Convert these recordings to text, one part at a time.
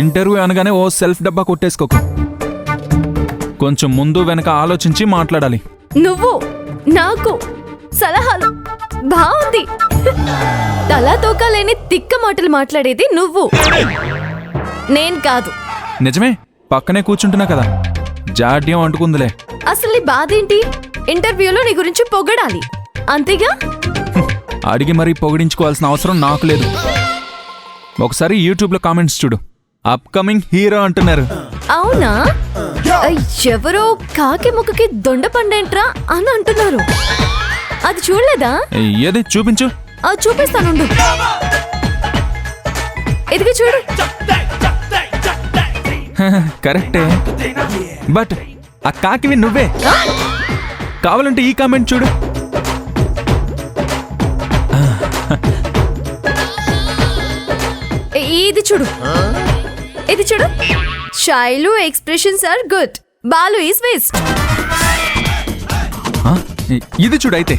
Interview అనగానే ఓ self డబ్బా కొట్టేసుకోకు. కొంచెం ముందు వెనక ఆలోచించి మాట్లాడాలి. నువ్వు నాకు సలహాలు బాగుంది. తలా తోకా లేని తిక్క మాటలు మాట్లాడేది నువ్వు, నేను కాదు. నిజమే, పక్కనే కూర్చుంటున్నా కదా, జాడ్యం అంటుకుందిలే. అసలు నీ బాధేంటి? ఇంటర్వ్యూలో నీ గురించి పొగడాలి అంతేగా. అడిగి మరీ పొగిడించుకోవాల్సిన అవసరం నాకు లేదు. ఒకసారి యూట్యూబ్లో కామెంట్స్ చూడు, అప్కమింగ్ హీరో అంటున్నారు. అవునా? ఎవరో కాకి ముక్కకి దొండ పండేంట్రా అని అంటున్నారు. అది చూడలేదా? ఏది చూపించు. చూపిస్తానుండు. ఇదిగో చూడు. కరెక్టే, బట్ ఆ కాకివి నువ్వే. కావాలంటే ఈ కామెంట్ చూడు. ఇది చూడు, ఇది చూడు. Shailu expressions are good, Balu is waste. ఇది చూడు. అయితే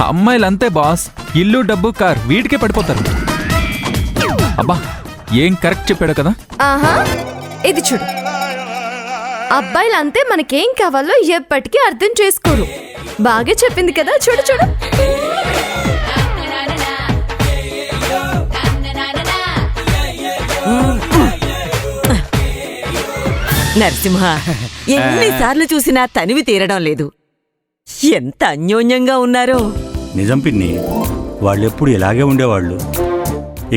అమ్మాయిలంతే బాస్, ఇల్లు డబ్బు కార్ వీటికే పడిపోతారు. అబ్బా, ఏం కరెక్ట్ చెప్పాడు కదా. ఆహా, ఇది చూడు. అబ్బాయిలంతే, మనకేం కావాలో ఎప్పటికీ అర్థం చేసుకోరు. బాగా చెప్పింది కదా. చూడు చూడు. నరసింహ, ఎన్నిసార్లు చూసినా తనివి తీరడం లేదు. ఎంత అన్యోన్యంగా ఉన్నారో. నిజం పిన్ని, వాళ్ళెప్పుడు ఇలాగే ఉండేవాళ్ళు,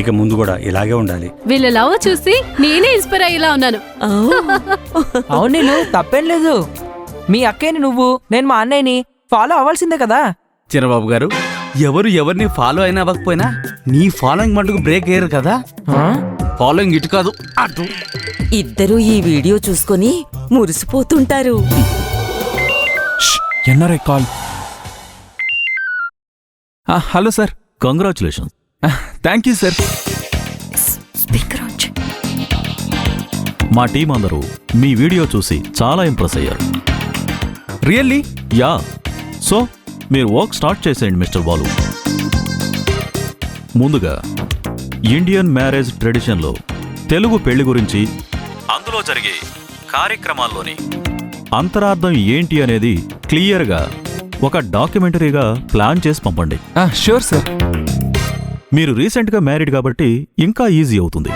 ఇక ముందు కూడా ఇలాగే ఉండాలి. వీళ్ళ లవ్ చూసి నేనే ఇన్స్పైర్ అయ్యేలా ఉన్నాను. అవును నీళ్ళు, తప్పేం లేదు. మీ అక్కయ్యని నువ్వు, నేను మా అన్నయ్యని ఫాలో అవ్వాల్సిందే కదా. చిన్నబాబు గారు, ఎవరు ఎవరిని ఫాలో అయినా అవ్వకపోయినా నీ ఫాలోయింగ్ మటుకు బ్రేక్ అయ్యారు కదా. ఫాలోయింగ్ ఇటు కాదు అటు. ఇద్దరూ ఈ వీడియో చూసుకొని మురిసిపోతుంటారు. NRI call. Hello sir. Congratulations. Thank you sir. మా టీం అందరూ మీ వీడియో చూసి చాలా ఇంప్రెస్ అయ్యారు. రియల్లీ? యా. సో మీరు వర్క్ స్టార్ట్ చేసేయండి మిస్టర్ బాలు. ముందుగా ఇండియన్ మ్యారేజ్ ట్రెడిషన్లో తెలుగు పెళ్లి గురించి, అందులో జరిగే కార్యక్రమాల్లోని అంతరార్థం ఏంటి అనేది క్లియర్గా ఒక డాక్యుమెంటరీగా ప్లాన్ చేసి పంపండి. Sure sir. మీరు రీసెంట్గా మ్యారీడ్ కాబట్టి ఇంకా ఈజీ అవుతుంది.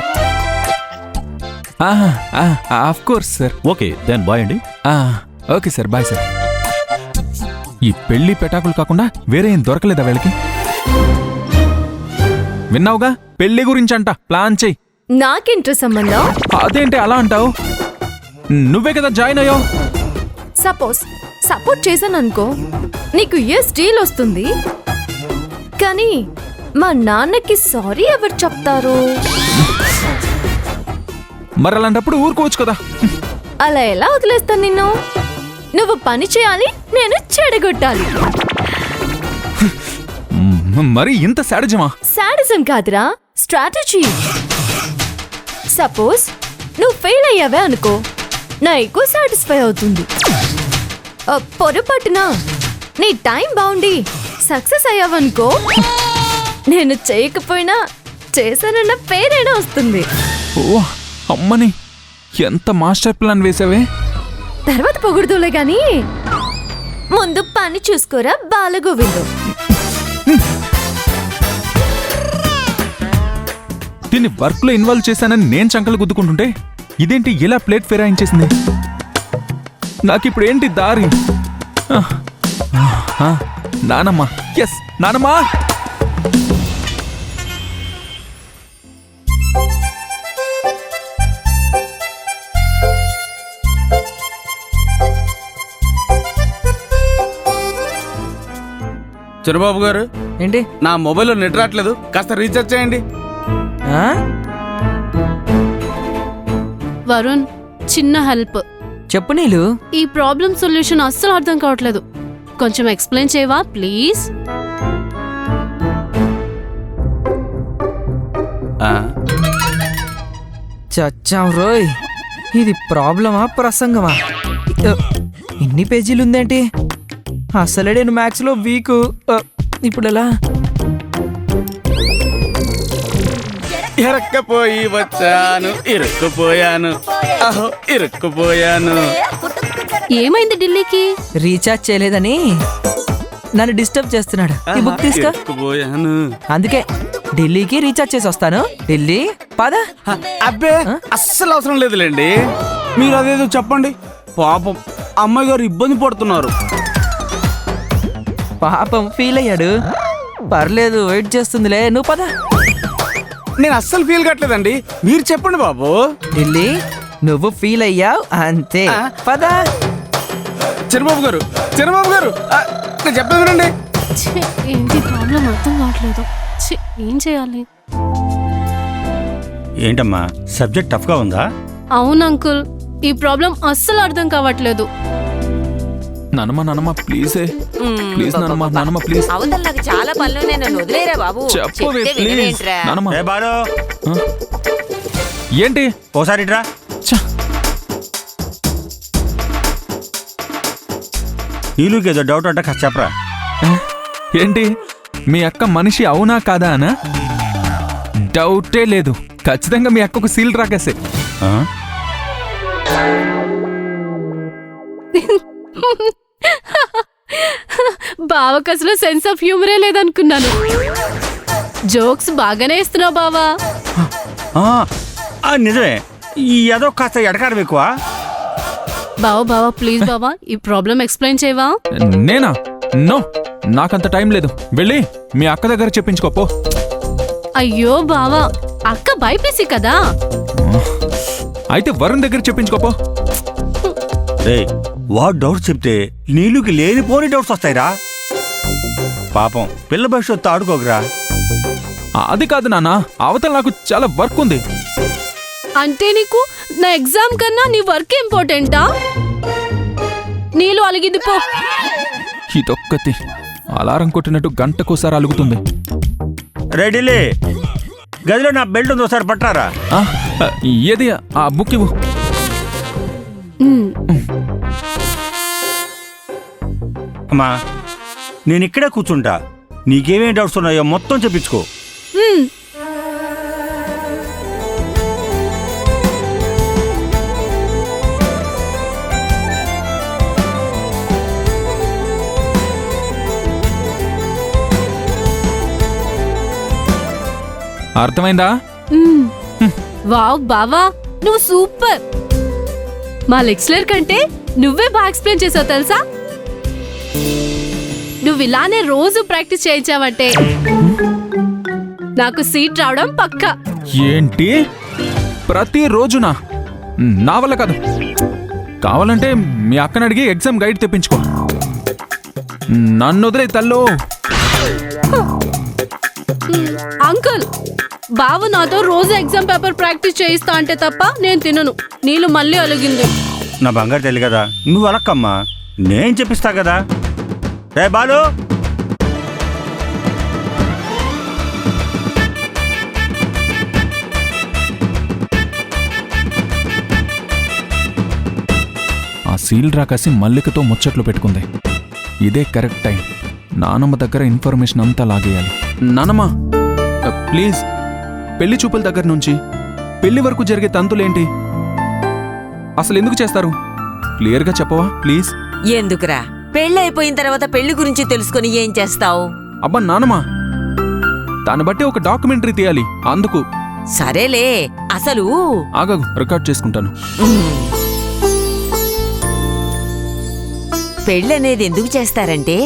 Of course sir. Okay, then bye అండి. Okay sir, bye sir. ఈ పెళ్లి పెటాకులు కాకుండా వేరే ఏం దొరకలేదా వీళ్ళకి? విన్నావుగా, పెళ్లి గురించి అంట ప్లాన్ చెయ్యి. నాకేంట్రా సంబంధం? అదేంటి అలా అంటావు? నువ్వే కదా జాయిన్ అయ్యావు. సపోజ్ సపోర్ట్ చేశాను అనుకో, నీకు డీల్ వస్తుంది. కానీ మా నాన్నకి సారీ ఎవరు చెప్తారు? మరి అలాంటప్పుడు ఊరుకోవచ్చు కదా. అలా ఎలా వదిలేస్తాను నిన్ను? నువ్వు పని చేయాలి, నేను చెడగొట్టాలి. మరి ఇంత శాడిజమా? శాడిజం కాదురా, స్ట్రాటజీ. సపోజ్ నువ్వు ఫెయిల్ అయ్యావే అనుకో, నాకు సాటిస్ఫై అవుతుంది. పొరపాటున నీ టైం బాగుండి సక్సెస్ అయ్యావనుకో, నేను చేయకపోయినా చేశానన్న పేరైనా వస్తుంది. ఓ అమ్మని, ఎంత మాస్టర్ ప్లాన్ వేసావే. తర్వాత పొగుడుదోలే గాని ముందు పని చూసుకోరా బాలగోవిందు. దీన్ని వర్క్ లో ఇన్వాల్వ్ చేశానని నేను చంకలు గుద్దుకుంటుంటే ఇదేంటి ఇలా ప్లేట్ ఫిరాయించేసింది? నాకిప్పుడు ఏంటి దారి? నానమ్మా, ఎస్ నానమ్మా. చిన్నబాబు గారు, ఏంటి? నా మొబైల్లో నెట్ రావట్లేదు, కాస్త రీఛార్జ్ చేయండి. వరుణ్, చిన్న హెల్ప్. చెప్పు నీళ్ళు. ఈ ప్రాబ్లం సొల్యూషన్ అస్సలు అర్థం కావట్లేదు. కొంచెం ఎక్స్ప్లెయిన్ చేయవా ప్లీజ్? చచ్చాం రోయ్, ఇది ప్రాబ్లమా ప్రసంగమా? ఇన్ని పేజీలుందేంటి? అసలే నేను మ్యాథ్స్లో వీక్. ఇప్పుడు ఎలా? ఇరక్కపోయి వచ్చాను, ఇరుక్కుపోయాను, అహో ఇరుక్కుపోయాను. ఏమైంది ఢిల్లీకి? రీఛార్జ్ చేయలేదని నన్ను డిస్టర్బ్ చేస్తున్నాడు. ఈ బుక్ తీసుకో. ఇరుక్కుపోయాను. అందుకే ఢిల్లీకి రీఛార్జ్ చేసి వస్తాను. ఢిల్లీ పద. అబ్బే అస్సలు అవసరం లేదులేండి. మీరు అదేదో చెప్పండి. పాపం అమ్మాయి గారు ఇబ్బంది పడుతున్నారు. పాపం ఫీల్ అయ్యాడు. పర్లేదు, వెయిట్ చేస్తుందిలే, నువ్వు పద. నేను అస్సలు ఫీల్ కావట్లేదండి, మీరు చెప్పండి బాబు. ఢిల్లీ నువ్వు ఫీల్ అయ్యావు అంతే. పద. చిరబాబు గారు, చిరబాబు గారు, నేను చెప్పేది వినండి. ఛీ, ఏంటి ప్రాబ్లం అర్థం కావట్లేదు. ఛీ, ఏం చేయాలి? ఏంటమ్మా సబ్జెక్ట్ టఫ్గా ఉందా? అవును అంకుల్, ఈ ప్రాబ్లం అస్సలు అర్థం కావట్లేదు. నానమ్మ ప్లీజే, ప్లీజ్ నానమ్మ ప్లీజ్ అవతల నాకు చాలా పనులు, నేను వదిలేరా బాబు. చెప్పవే చెప్తే ప్లీజ్. వినవేంట్రా? నానమ్మ ఏ బాలు, ఏంటి? ఓసారి ఇట్రా. ఛ, నీళ్ళకి ఏదో డౌట్ అంటే కాస్త చెప్పరా. ఏంటి మీ అక్క మనిషి అవునా కాదా అనా? డౌటే లేదు, ఖచ్చితంగా మీ అక్కకు సీల్ రాకేసే. ఆ? బావకు అసలు సెన్స్ ఆఫ్ హ్యూమరే లేదనుకున్నాను. జోక్స్ బాగానే ఇస్తున్నావు బావా. నిజమే, ఈ ఏదో కాస్త ఎడకారం ఎక్కువ. బావా ప్లీజ్ బావా, ఈ ప్రాబ్లం ఎక్స్ప్లెయిన్ చేయవా? నేనా? నో, నాకంత టైం లేదు. వెళ్ళి మీ అక్క దగ్గర చెప్పించుకోపో. అయ్యో బావా, అక్క బైపీసీ కదా. అయితే వరుణ్ దగ్గర చెప్పించుకోపో. రే, వాడు డౌట్స్ చెప్తే నీళ్ళకి లేనిపోని డౌట్స్ వస్తాయిరా. పాపం పిల్ల భవిష్యత్తు ఆడుకోకరా. అది కాదు నాన్న, అవతల నాకు చాలా వర్క్ ఉంది. అంటే నీకు నా ఎగ్జామ్ కన్నా నీ వర్క్ ఇంపార్టెంటా? నీళ్ళు అలిగింది పో. ఇదొక్కటి అలారం కొట్టినట్టు గంటకోసారి అలుగుతుంది. రెడీలే, గదిలో నా బెల్ట్ ఉంది, ఒకసారి పట్టారా. ఆ, ఏది ఆ బుక్ ఇవ్వు. అమ్మా, నేను ఇక్కడే కూర్చుంటా, నీకేమేం డౌట్స్ ఉన్నాయో మొత్తం చెప్పించుకో. అర్థమైందా? వావ్ బావా, నువ్వు సూపర్. మా లెక్చరర్ కంటే నువ్వే బాగా ఎక్స్ప్లెయిన్ చేసావు తెలుసా. నువ్వు ఇలానే రోజు ప్రాక్టీస్ చేయించావంటే నాకు సీట్ రావడం పక్కా. ఏంటి ప్రతిరోజునా? నా వల్ల కాదు. కావాలంటే మీ అక్కని అడిగి ఎగ్జామ్ గైడ్ తెప్పించుకో. నన్ను వదిలే తల్లో. అంకుల్, బావు నాతో రోజు ఎగ్జామ్ పేపర్ ప్రాక్టీస్ చేయిస్తా అంటే తప్ప నేను తినను. నీళ్ళు మళ్ళీ అలిగింది. నా బంగారు తల్లి కదా, నువ్వు అలక్కమ్మా, నేను చెప్పిస్తా కదా. రే బాలు, ఆ సీల్ రాకాసి మల్లికతో ముచ్చట్లు పెట్టుకుంది. ఇదే కరెక్ట్ టైం. నానమ్మ దగ్గర ఇన్ఫర్మేషన్ అంతా లాగేయాలి. నానమ్మ ప్లీజ్, పెళ్లి చూపుల దగ్గర నుంచి పెళ్లి వరకు జరిగే తంతులేంటి? అసలు ఎందుకు చేస్తారు? క్లియర్గా చెప్పవా ప్లీజ్? ఎందుకురా, పెళ్ళైపోయిన తర్వాత పెళ్లి గురించి తెలుసుకొని ఏం చేస్తావు? అబ్బా నానమ్మ, దాన్ని బట్టి ఒక డాక్యుమెంటరీ తీయాలి. అందుకు. సరేలే, అసలు ఆగగు, రికార్డ్ చేసుకుంటాను. పెళ్ళనేది ఎందుకు చేస్తారంటే,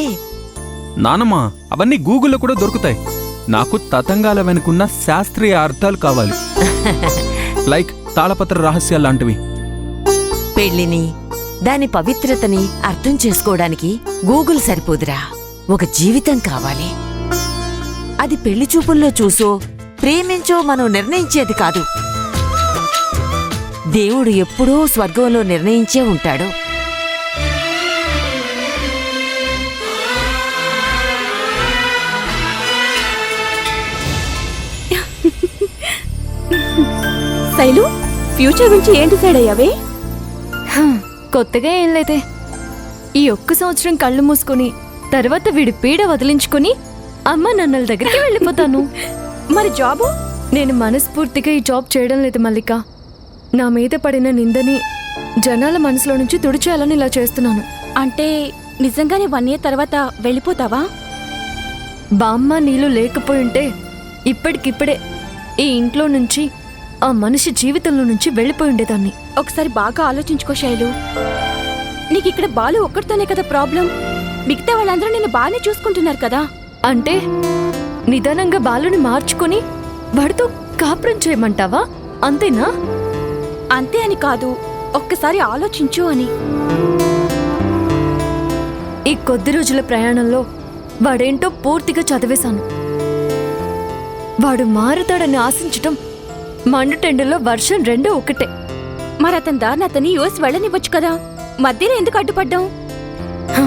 నానమ్మ, అవన్నీ గూగుల్లో కూడా దొరుకుతాయి. నాకు తతంగాల వెనుకున్న శాస్త్రీయ అర్థాలు కావాలి. లైక్ తాళపత్ర రహస్యాలు లాంటివి. పెళ్లిని, దాని పవిత్రతని అర్థం చేసుకోవడానికి గూగుల్ సరిపోదురా. ఒక జీవితం కావాలి. అది పెళ్లి చూపుల్లో చూసో ప్రేమించో మనం నిర్ణయించేది కాదు. దేవుడు ఎప్పుడూ స్వర్గంలో నిర్ణయించే ఉంటాడు. శైలు, ఫ్యూచర్ గురించి ఏం డిసైడ్ అయ్యావే? కొత్తగా ఏం లేదే. ఈ ఒక్క సంవత్సరం కళ్ళు మూసుకొని తర్వాత వీడి పీడ వదిలించుకొని అమ్మ నన్నల దగ్గరికి వెళ్ళిపోతాను. మరి జాబు? నేను మనస్ఫూర్తిగా ఈ జాబ్ చేయడం లేదు మల్లిక. నా మీద పడిన నిందని జనాల మనసులో నుంచి తుడిచేయాలని ఇలా చేస్తున్నాను. అంటే నిజంగానే 1 year తర్వాత వెళ్ళిపోతావా? బామ్మ నీళ్ళు లేకపోయింటే ఇప్పటికిప్పుడే ఈ ఇంట్లో నుంచి, ఆ మనిషి జీవితంలో నుంచి వెళ్ళిపోయి ఉండేదాన్ని. ఒకసారి బాగా ఆలోచించుకో శైలు. నీకు ఇక్కడ బాలు ఒక్కడితోనే కదా ప్రాబ్లం. మిగతా వాళ్ళందరూ నిన్ను బాగానే చూసుకుంటున్నారు కదా. అంటే నిదానంగా బాలుని మార్చుకొని వాడితో కాపురం చేయమంటావా? అంతేనా? అంతే అని కాదు, ఒక్కసారి ఆలోచించు అని. ఈ కొద్ది రోజుల ప్రయాణంలో వాడేంటో పూర్తిగా చదివేశాను. వాడు మారుతాడని ఆశించటం, మండుటెండలో వర్షం రెండూ ఒకటే. మరి అతని దారిని అతని యూఎస్ వెళ్ళనివ్వచ్చు కదా, మధ్యలో ఎందుకు అడ్డుపడ్డాం? హ,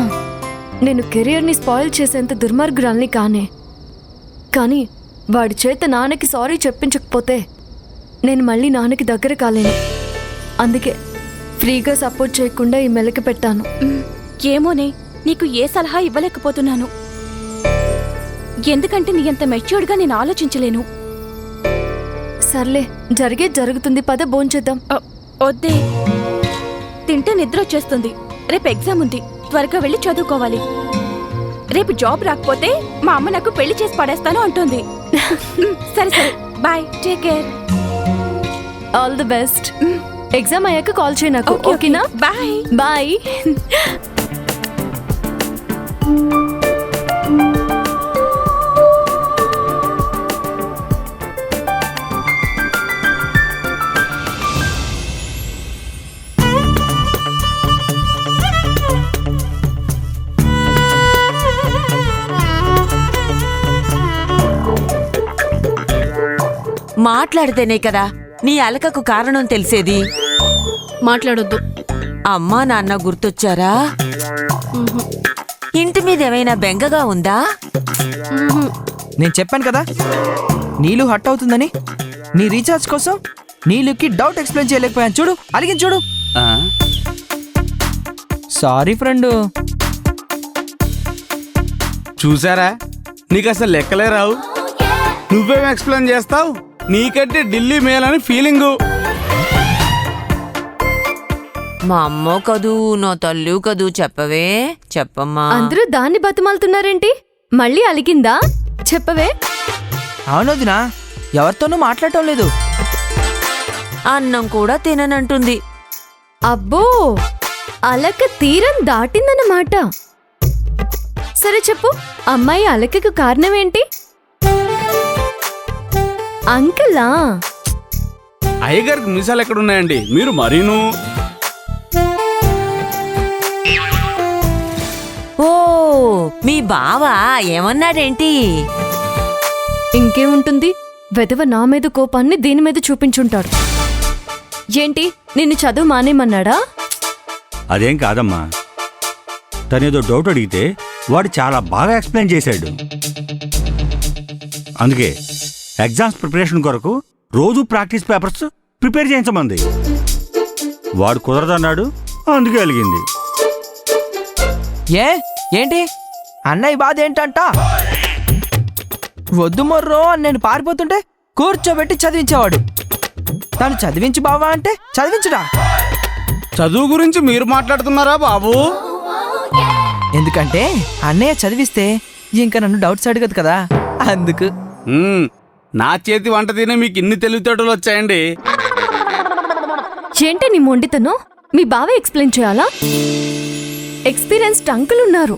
నేను కెరియర్ని స్పాయిల్ చేసేంత దుర్మార్గురాల్ని కానే. కానీ వాడి చేత నాన్నకి సారీ చెప్పించకపోతే నేను మళ్ళీ నాన్నకి దగ్గర కాలేను. అందుకే ఫ్రీగా సపోర్ట్ చేయకుండా ఈ మెలకి పెట్టాను. ఏమోనే, నీకు ఏ సలహా ఇవ్వలేకపోతున్నాను. ఎందుకంటే నీ అంత మెచ్యూర్డ్గా నేను ఆలోచించలేను. సర్లే, జరిగేది జరుగుతుంది. పద భోంచేద్దాం. వద్దే, తింటే నిద్ర వచ్చేస్తుంది. రేపు ఎగ్జామ్ ఉంది, త్వరగా వెళ్ళి చదువుకోవాలి. రేపు జాబ్ రాకపోతే మా అమ్మ నాకు పెళ్లి చేసి పడేస్తాను అంటుంది. సరే సరే, bye, take care. All the best. Exam అయ్యాక కాల్ చేయి నాకు, ఓకేనా? Bye bye. మాట్లాడితేనే కదా నీ అలకకు కారణం తెలిసేది. మాట్లాడొద్దు. అమ్మా నాన్న గుర్తొచ్చారా? ఇంటి మీద ఏమైనా బెంగగా ఉందా? నేను చెప్పాను కదా నీళ్ళు హట్ అవుతుందని. నీ రీఛార్జ్ కోసం నీళ్ళుకి డౌట్ ఎక్స్ప్లెయిన్ చేయలేకపోయాను. చూడు, అలిగింది చూడు. ఆ? Sorry friend. చూసారా, నీకు అసలు లెక్కలే రావు. నువ్వేం ఎక్స్ప్లెయిన్ చేస్తావు? నీకంటే ఢిల్లీ మేలని ఫీలింగు. మా అమ్మో కదూ, నా తల్లి కదూ, చెప్పవే, చెప్పమ్మా. అందరూ దాన్ని బతిమాలుతున్నారేంటి? మళ్ళీ అలిగిందా? చెప్పవే. అవునొదినా, ఎవరితోనూ మాట్లాడటం లేదు. అన్నం కూడా తిననంటుంది. అబ్బో, అలక తీరం దాటిందన్నమాట. సరే చెప్పు, అమ్మాయి అలకకు కారణమేంటి? అంకులా? అయ్యగారికి మీసాలు ఎక్కడున్నాయండి? మీరు మరీను. ఓ, మీ బావా ఏమన్నాడేంటి? ఇంకేముంటుంది, వెధవ నా మీద కోపాన్ని దీని మీద చూపించుంటాడు. ఏంటి, నిన్ను చదువు మానేమన్నాడా? అదేం కాదమ్మా, తనేదో డౌట్ అడిగితే వాడు చాలా బాగా ఎక్స్ప్లెయిన్ చేశాడు. అందుకే ఎగ్జామ్స్ ప్రిపరేషన్ కొరకు రోజు ప్రాక్టీస్ పేపర్స్ ప్రిపేర్ చేయించమంది. వాడు కుదరదన్నాడు, అందుకే అలిగింది. ఏంటి అన్నయ్య బాధ ఏంటంట? వద్దు మొర్రో అని నేను పారిపోతుంటే కూర్చోబెట్టి చదివించేవాడు. తను చదివించి బావా అంటే చదివించడా? చదువు గురించి మీరు మాట్లాడుతున్నారా బాబు? ఎందుకంటే అన్నయ్య చదివిస్తే ఇంకా నన్ను డౌట్స్ అడగదు కదా, అందుకు. నా చేతి వంట తినే మీకు ఇన్ని తెలివితేటలు వచ్చాయండి. ఏంటి నీ మొండితనం? మీ బావ ఎక్స్ప్లెయిన్ చేయాలా? ఎక్స్పీరియన్స్డ్ అంకుల్ ఉన్నారు,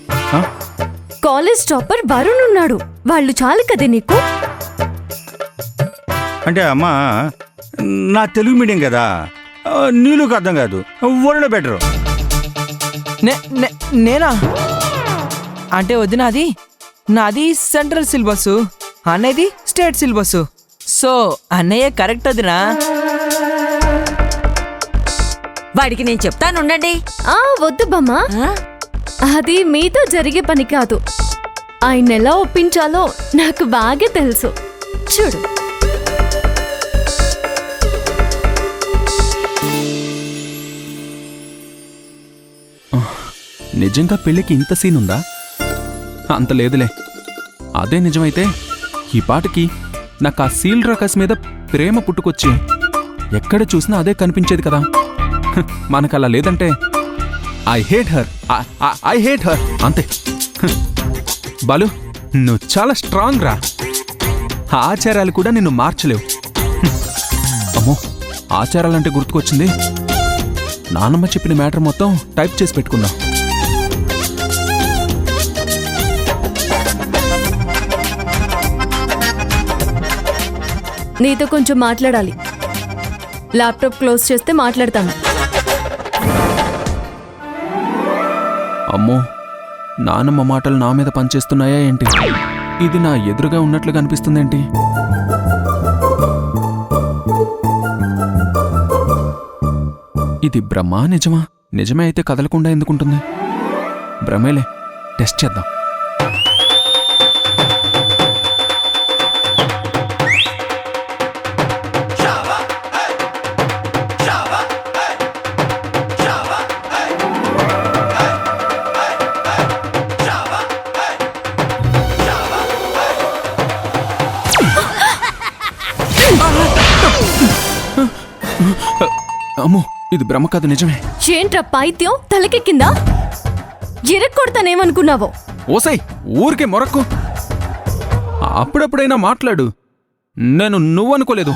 కాలేజ్ టాపర్ వరుణ్ ఉన్నాడు. వాళ్ళు చాలు కదే నీకు. అంటే అమ్మా, నా తెలుగు మీడియం కదా, నీళ్ళకి అర్థం కాదు, వరల్డ్ బెటర్. నేనా? అంటే వదినాది నాది సెంట్రల్ సిలబస్, అన్నయ్యది స్టేట్ సిలబస్. సో అన్నయ్య కరెక్ట్ వదినా. వాడికి నేను చెప్తానుండండి. వద్దు బామ్మా, అది మీతో జరిగే పని కాదు. ఆయన ఎలా ఒప్పించాలో నాకు బాగా తెలుసు. చూడు, నిజంగా పెళ్ళికి ఇంత సీన్ ఉందా? అంత లేదులే. అదే నిజమైతే ఈ పాటికి నాకు ఆ సీల్ రాకాసి మీద ప్రేమ పుట్టుకొచ్చి ఎక్కడ చూసినా అదే కనిపించేది కదా. మనకలా లేదంటే I hate her, I hate her అంతే. బాలు, నువ్వు చాలా స్ట్రాంగ్ రా. ఆచారాలు కూడా నిన్ను మార్చలేవు. అమ్మో, ఆచారాలంటే గుర్తుకొచ్చింది. నానమ్మ చెప్పిన మ్యాటర్ మొత్తం టైప్ చేసి పెట్టుకుందాం. నీతో కొంచెం మాట్లాడాలి. ల్యాప్టాప్ క్లోజ్ చేస్తే మాట్లాడతాను. అమ్మో, నానమ్మ మాటలు నా మీద పనిచేస్తున్నాయా ఏంటి? ఇది నా ఎదురుగా ఉన్నట్లుగా అనిపిస్తుందేంటి? ఇది బ్రహ్మా నిజమా? నిజమే అయితే కదలకుండా ఎందుకుంటుంది? భ్రమేలే, టెస్ట్ చేద్దాం. అమ్మో, ఇది బ్రహ్మ కాదు, నిజమే. ఏంట్రా పైత్యం తలకెక్కిందా? ఎరక్కొడతానేమనుకున్నావో? ఓసై, ఊరికే మొరక్కు. అప్పుడప్పుడైనా మాట్లాడు. నేను నువ్వనుకోలేదు.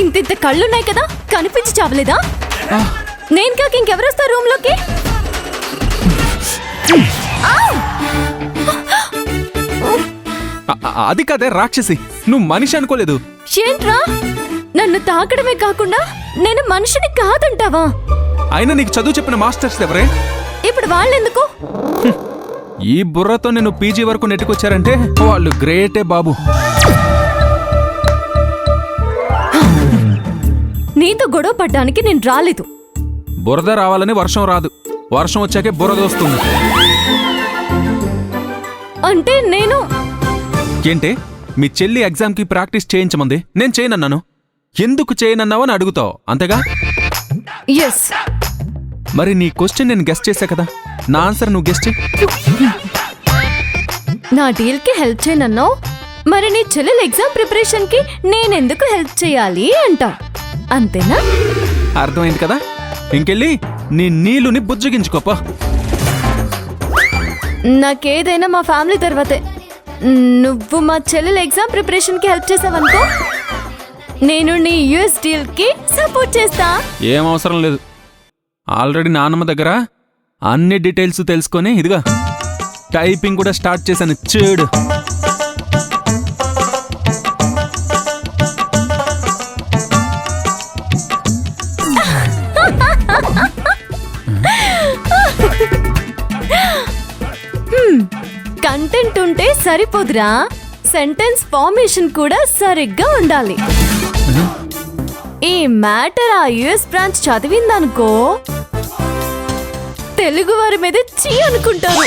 ఇంతింత కళ్ళున్నాయి కదా, కనిపించి చావలేదా? నేను కాక ఇంకెవరొస్తా రూమ్ లోకి? అది కదే రాక్షసి, నువ్వు మనిషి అనుకోలేదు. ఏంట్రా, నన్ను తాకడమే కాకుండా నేను మనిషిని కాదంటావా? అయినా నీకు చదువు చెప్పిన మాస్టర్స్ ఎవరే? ఇప్పుడు వాళ్ళెందుకు? ఈ బుర్రతో నేను పీజీ వరకు నెట్టుకొచ్చారంటే వాళ్ళు గ్రేటే బాబు. నీతో గొడవ పడ్డానికి నేను రాలేదు. బురద రావాలని వర్షం రాదు, వర్షం వచ్చాకే బురద వస్తుంది. అంటే నేను ఏంటే, మీ చెల్లి ఎగ్జామ్కి ప్రాక్టీస్ చేయించమంది, నేను చేయనన్నాను. ఎందుకు చేయనన్నావని అడుగుతావు, అంతేగా? ఎస్. మరి నీ క్వశ్చన్ నేను గెస్ట్ చేశా కదా, నా ఆన్సర్ నువ్వు గెస్ట్ చేయి. నా డీల్కి హెల్ప్ చేయనన్నావు, మరి నీ చెల్లెల ఎగ్జామ్ ప్రిపరేషన్కి నేనెందుకు హెల్ప్ చేయాలి అంటావు, అంతేనా? అర్థమైంది కదా, ఇంకెళ్ళి నీ నీళ్ళుని బుజ్జగించుకోపా. నాకేదైనా మా ఫ్యామిలీ తర్వాతే. నువ్వు మా చెల్లెల ఎగ్జామ్ ప్రిపరేషన్కి హెల్ప్ చేసావనుకో, నేను నీ యూఎస్ డీల్కి సపోర్ట్ చేస్తా. ఏం అవసరం లేదు, ఆల్రెడీ నాన్నమ్మ దగ్గర అన్ని డీటెయిల్స్ తెలుసుకొని ఇదిగా టైపింగ్ కూడా స్టార్ట్ చేశాను, చూడు. కంటెంట్ ఉంటే సరిపోదురా, సెంటెన్స్ ఫార్మేషన్ కూడా సరిగ్గా ఉండాలి. ఈ మ్యాటర్ ఆ యుఎస్ బ్రాంచ్ చదివిందనుకో, తెలుగు వారి మీద చీ అనుకుంటారు.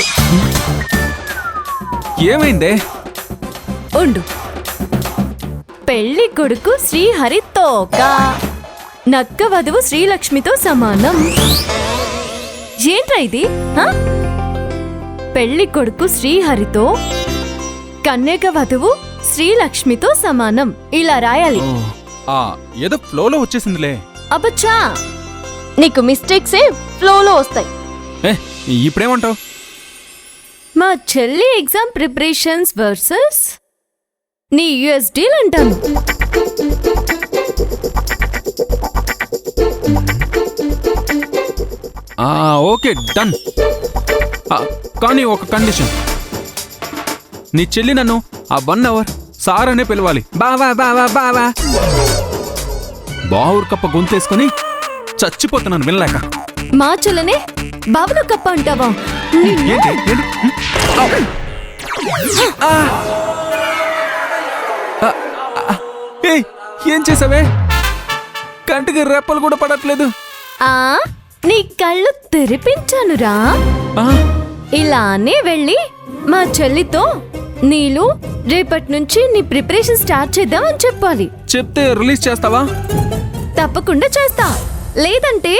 ఏమైందే? ఉండు. పెళ్లి కొడుకు శ్రీహరి తోక, నక్క వధువు శ్రీలక్ష్మితో సమానం. ఏంట్రా ఇది? పెళ్లి కొడుకు శ్రీహరితో, కన్యక వధువు శ్రీలక్ష్మితో సమానం, ఇలా రాయాలి. ఏదో ఫ్లోలో వచ్చేసిందిలే. అబ్బచ్చా, నీకు మిస్టేక్సే ఫ్లోలో వస్తాయి. ఇప్పుడేమంటావు? మా చెల్లి ఎగ్జామ్ ప్రిపరేషన్స్ వర్సెస్ నీ యుఎస్ డీల్ అంటాను. Okay, done. కానీ ఒక కండిషన్, నీ చెల్లి నన్ను ఆ 1 అవర్ సార్ అనే పిలవాలి. బావా బావా బావా. బావురు కప్ప గొంతేసుకొని చచ్చిపోతున్నాను వినలేక. మా చెల్లనే బాబులో కప్ప అంటావా? ఏం చేసావే? కంటికి రెప్పలు కూడా పడట్లేదు. నీ కళ్ళు తెరిపించానురా. ఇలానే వెళ్ళి మా చెల్లితో, నీలు రేపటి నుంచి నీ ప్రిపరేషన్ స్టార్ట్ చేద్దామని చెప్పాలి. చెప్తే రిలీజ్ చేస్తావా? తప్పకుండా చేస్తా. లేదంటే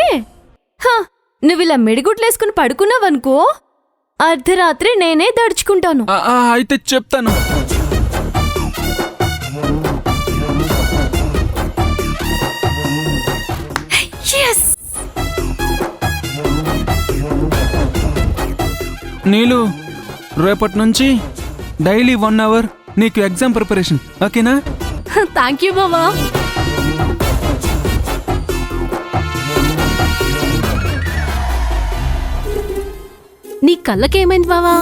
నువ్వు ఇలా మిడిగుట్లేసుకుని పడుకున్నావనుకో, అర్ధరాత్రి నేనే దడుచుకుంటాను. అయితే చెప్తాను. Yes! నీలు, రేపటి నుంచి డైలీ 1 అవర్ నీకు ఎగ్జామ్ ప్రిపరేషన్, ఓకేనా? థ్యాంక్ యూ బావా. నీ కళ్ళకేమైంది బావా?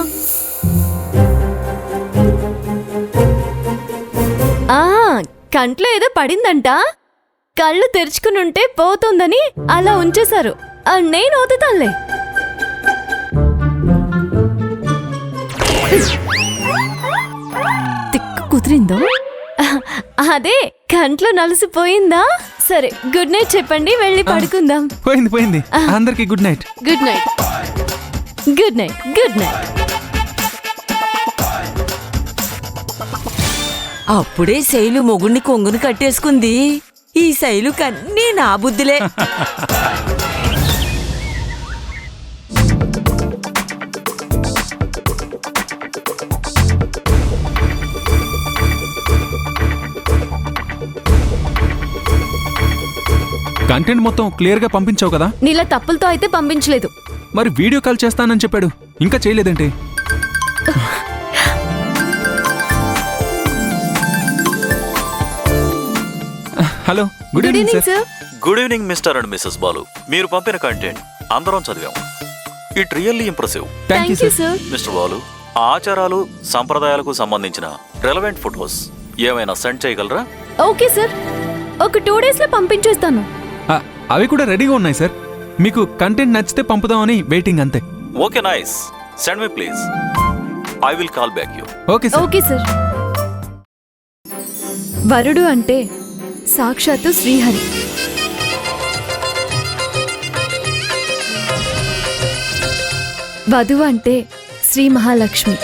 కంట్లో ఏదో పడిందంట, కళ్ళు తెరుచుకుని ఉంటే పోతుందని అలా ఉంచేశారు. నేను వదుతానులే. తిక్కు కుదిరిందో? అదే కంట్లో నలిసిపోయిందా? సరే, గుడ్ నైట్ చెప్పండి, వెళ్ళి పడుకుందాం. పోయింది. అందరికి good night. Good night. Good night. Good night. అప్పుడే శైలు మొగుణ్ణి కొంగుని కట్టేసుకుంది. ఈ శైలు కన్నీ నా బుద్ధిలే. కంటెంట్ మొత్తం క్లియర్ గా పంపించావు కదా? నీలా తప్పులతో అయితే పంపించలేదు. మరి వీడియో కాల్ చేస్తానని చెప్పాడు, ఇంకా చేయలేదంటే? Hello, good evening sir. Good evening mister and missus Balu. మీరు పంపిన కంటెంట్ అందరం చదివాం. It really impressive. Thank you sir. Mister Balu, ఆచారాలు సంప్రదాయాలకు సంబంధించిన రెలవెంట్ ఫొటోస్ ఏమైనా సెండ్ చేయగలరా? ఓకే సార్, ఒక 2 days లో పంపించేస్తాను. అవి కూడా రెడీగా ఉన్నాయి సార్. మీకు కంటెంట్ నచ్చితే పంపుదామని వెయిటింగ్, అంతే. Okay, nice. Send me please. I will call back you. Okay sir. Okay sir. వరుడు అంటే సాక్షాత్తు శ్రీహరి. వధువు అంటే శ్రీ మహాలక్ష్మి.